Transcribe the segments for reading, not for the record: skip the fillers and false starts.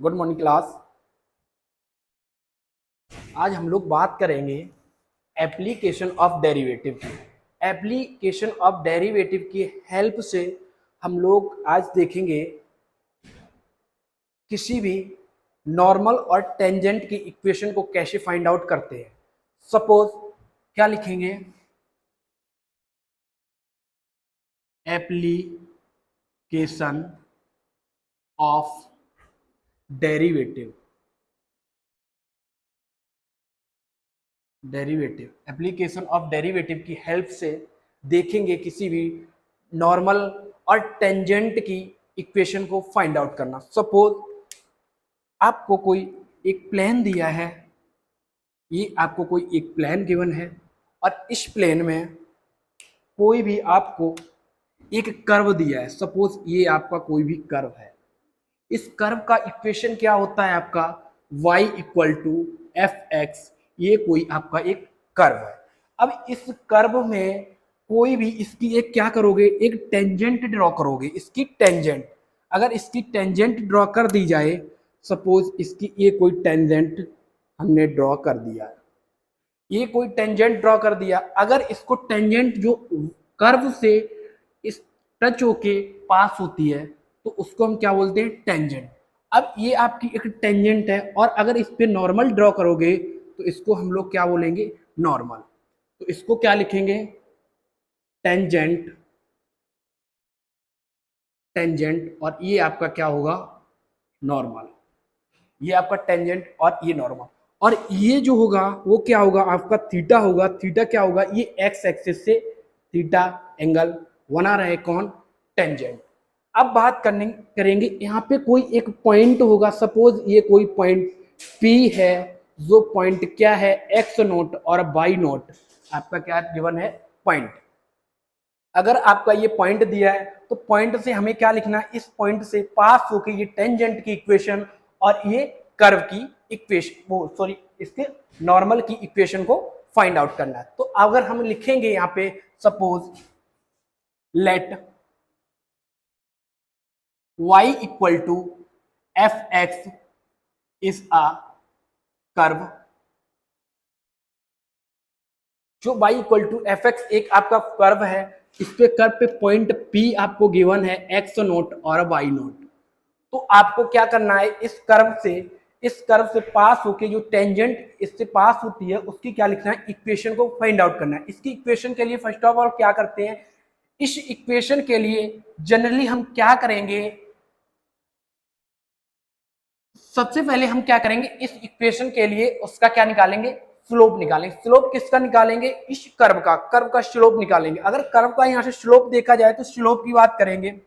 Good morning class. आज हम लोग बात करेंगे एप्लीकेशन ऑफ डेरिवेटिव की। एप्लीकेशन ऑफ डेरिवेटिव की हेल्प से हम लोग आज देखेंगे किसी भी नॉर्मल और टेंजेंट की इक्वेशन को कैसे फाइंड आउट करते हैं। सपोज क्या लिखेंगे, application of derivative. Application of derivative की हेल्प से देखेंगे किसी भी नॉर्मल और टेंजेंट की इक्वेशन को फाइंड आउट करना। सपोज आपको कोई एक प्लेन दिया है, ये आपको कोई एक प्लेन गिवन है और इस प्लेन में कोई भी आपको एक कर्व दिया है। सपोज ये आपका कोई भी कर्व है, इस कर्व का इक्वेशन क्या होता है आपका y equal to f x. ये कोई आपका एक कर्व है। अब इस कर्व में कोई भी इसकी एक क्या करोगे, एक टेंजेंट ड्रॉ करोगे। इसकी टेंजेंट, अगर इसकी टेंजेंट ड्रॉ कर दी जाए, सपोज इसकी ये कोई टेंजेंट हमने ड्रॉ कर दिया है, ये कोई टेंजेंट ड्रॉ कर दिया। अगर इसको टेंजेंट जो कर्व से इस टच होके पास होती है तो उसको हम क्या बोलते हैं, टेंजेंट। अब ये आपकी एक टेंजेंट है और अगर इस पे नॉर्मल ड्रॉ करोगे तो इसको हम लोग क्या बोलेंगे, नॉर्मल। तो इसको क्या लिखेंगे, टेंजेंट। और ये आपका क्या होगा, नॉर्मल। ये आपका टेंजेंट और ये नॉर्मल। और ये जो होगा वो क्या होगा, आपका थीटा होगा। थीटा क्या होगा, ये एक्स एक्सिस से थीटा एंगल बना रहे कौन, टेंजेंट। अब बात करेंगे यहाँ पे कोई एक पॉइंट होगा। सपोज ये कोई पॉइंट P है, जो पॉइंट क्या है, एक्स नोट और वाई नोट आपका क्या गिवन है, पॉइंट। अगर आपका ये पॉइंट दिया है तो पॉइंट से हमें क्या लिखना है, इस पॉइंट से पास होके ये टेंजेंट की इक्वेशन और ये कर्व की इक्वेशन, वो सॉरी इसके नॉर्मल की इक्वेशन को फाइंड आउट करना है। तो अगर हम लिखेंगे यहाँ पे, suppose let y equal to f x is a curve. जो y equal to f x एक आपका कर्व है, इस पे कर्व पे पॉइंट P आपको गिवन है, एक्स नोट और वाई नोट। तो आपको क्या करना है, इस कर्व से पास होके जो टेंजेंट इससे पास होती है उसकी क्या लिखना है, इक्वेशन को फाइंड आउट करना है। इसकी इक्वेशन के लिए फर्स्ट ऑफ ऑल क्या करते हैं, इस इक्वेशन के लिए जनरली हम क्या करेंगे, सबसे पहले हम क्या करेंगे, इस इक्वेशन के लिए उसका क्या निकालेंगे, स्लोप निकालेंगे। स्लोप किसका निकालेंगे, इस कर्व का स्लोप निकालेंगे। अगर कर्व का यहां से स्लोप देखा जाए तो स्लोप की बात करेंगे,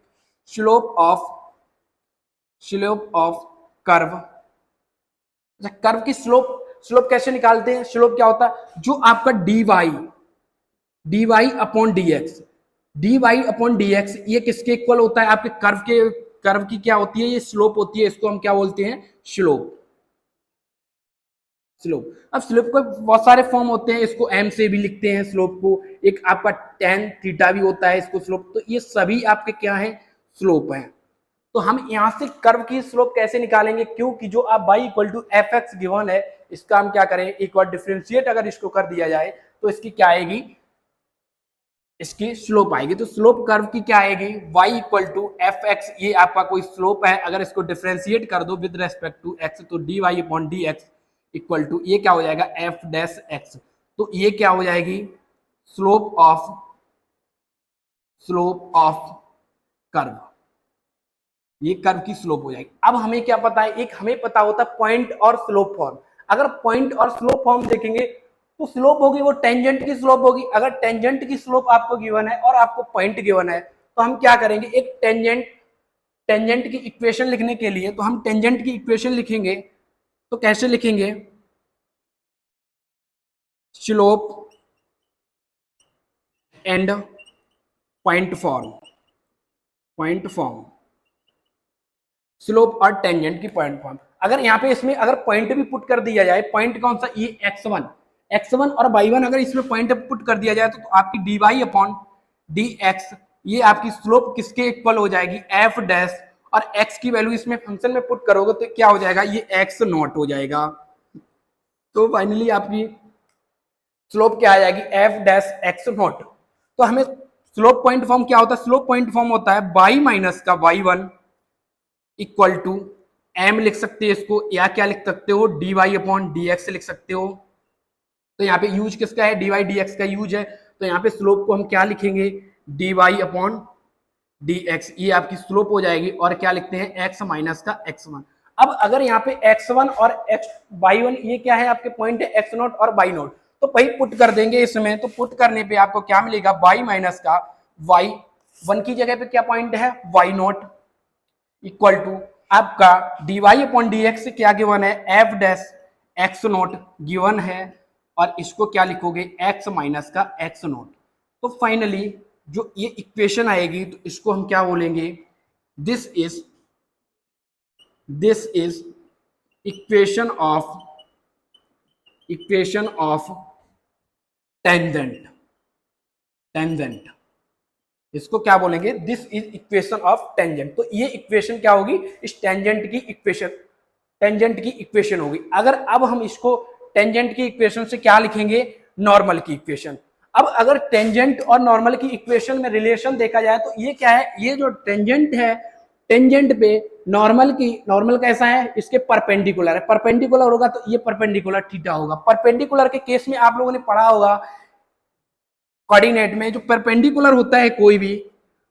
स्लोप ऑफ कर्व। कर्व की स्लोप कैसे निकालते हैं, स्लोप क्या होता है, जो आपका dy अपॉन dx, ये किसके इक्वल होता है, आपके कर्व की क्या होती है, ये स्लोप होती है। इसको हम क्या बोलते हैं, स्लोप। अब स्लोप को बहुत सारे फॉर्म होते हैं, इसको m से भी लिखते हैं स्लोप को, एक आपका tan थीटा भी होता है इसको स्लोप। तो ये सभी आपके क्या है, स्लोप हैं। तो हम यहां से कर्व की स्लोप कैसे निकालेंगे, क्योंकि जो आप y equal to f x given है, इसका हम क्या करें, एक बार डिफ्रेंशिएट अगर इसको कर दिया जाए तो इसकी क्या आएगी, इसकी स्लोप आएगी। तो स्लोप कर्व की क्या आएगी, y equal to f x, ये आपका कोई स्लोप है। अगर इसको डिफ्रेंशिएट कर दो विद रेस्पेक्ट टू x तो dy अपॉन डी एक्स इक्वल टू ये क्या हो जाएगा, एफ डैश एक्स। तो ये क्या हो जाएगी, स्लोप ऑफ कर्व। ये कर्व की स्लोप हो जाएगी। अब हमें क्या पता है, एक हमें पता होता है पॉइंट और स्लोप फॉर्म। अगर पॉइंट और स्लोप फॉर्म देखेंगे तो स्लोप होगी वो टेंजेंट की स्लोप होगी। अगर टेंजेंट की स्लोप आपको गिवन है और आपको पॉइंट गिवन है तो हम क्या करेंगे, एक टेंजेंट की इक्वेशन लिखने के लिए तो हम टेंजेंट की इक्वेशन लिखेंगे। तो कैसे लिखेंगे, slope and point form, slope और टेंजेंट की पॉइंट फॉर्म। अगर यहाँ पे इसमें अगर पॉइंट भी पुट कर दिया जाए, पॉइंट कौन सा, ये x1 और y1 अगर इसमें पॉइंट पुट कर दिया जाए तो आपकी dy अपॉन dx, ये आपकी स्लोप किसके इक्वल हो जाएगी, f डैश। और x की वैल्यू इसमें फंक्शन में पुट करोगे तो क्या हो जाएगा, ये x नॉट हो जाएगा। तो फाइनली आपकी स्लोप क्या आ जाएगी, एफ डैश एक्स नॉट। तो हमें स्लोप पॉइंट फॉर्म क्या होता है, स्लोप पॉइंट फॉर्म होता है y माइनस का y1 इक्वल टू m लिख सकते हो इसको, या क्या लिख सकते हो, dy अपॉन dx लिख सकते हो। तो यहाँ पे यूज किसका है, dy dx का यूज है। तो यहाँ पे स्लोप को हम क्या लिखेंगे, dy अपॉन dx, ये आपकी स्लोप हो जाएगी। और क्या लिखते हैं, x माइनस का x1। अब अगर यहाँ पे x1 और y1 ये क्या है, आपके पॉइंट है x नॉट और y नॉट, तो वही पुट कर देंगे इसमें। तो पुट करने पे आपको क्या मिलेगा, y माइनस का y1 की जगह पे क्या पॉइंट है, y नॉट इक्वल टू आपका dy अपॉन dx क्या गिवन है, f dash x not given है। और इसको क्या लिखोगे, x माइनस का x नॉट। तो फाइनली जो ये इक्वेशन आएगी तो इसको हम क्या बोलेंगे, this is equation of tangent. इसको क्या बोलेंगे, this is equation of tangent. तो ये इक्वेशन क्या होगी, इस टेंजेंट की इक्वेशन होगी। अगर अब हम इसको टेंजेंट की इक्वेशन से क्या लिखेंगे, नॉर्मल की इक्वेशन। अब अगर टेंजेंट और नॉर्मल की इक्वेशन में रिलेशन देखा जाए तो ये क्या है, ये जो टेंजेंट है, टेंजेंट पे नॉर्मल कैसा है, इसके परपेंडिकुलर है। परपेंडिकुलर होगा तो ये परपेंडिकुलर थीटा होगा। परपेंडिकुलर के केस में आप लोगों ने पढ़ा होगा कोऑर्डिनेट में, जो परपेंडिकुलर होता है कोई भी,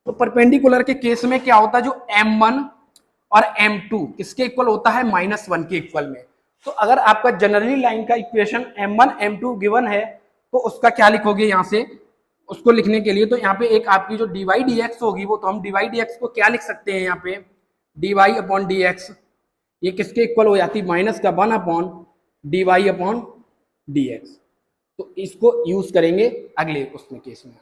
तो परपेंडिकुलर के केस में क्या होता है, जो m1 और m2 किसके इक्वल होता है, -1 के इक्वल में। तो अगर आपका जनरली लाइन का इक्वेशन m1 m2 गिवन है तो उसका क्या लिखोगे, यहाँ से उसको लिखने के लिए तो यहाँ पे एक आपकी जो dy dx होगी, वो तो हम dy dx को क्या लिख सकते हैं, यहाँ पे dy अपॉन dx ये किसके इक्वल हो जाती है, -1 अपॉन dy अपॉन dx। तो इसको यूज करेंगे अगले उसमें केस में।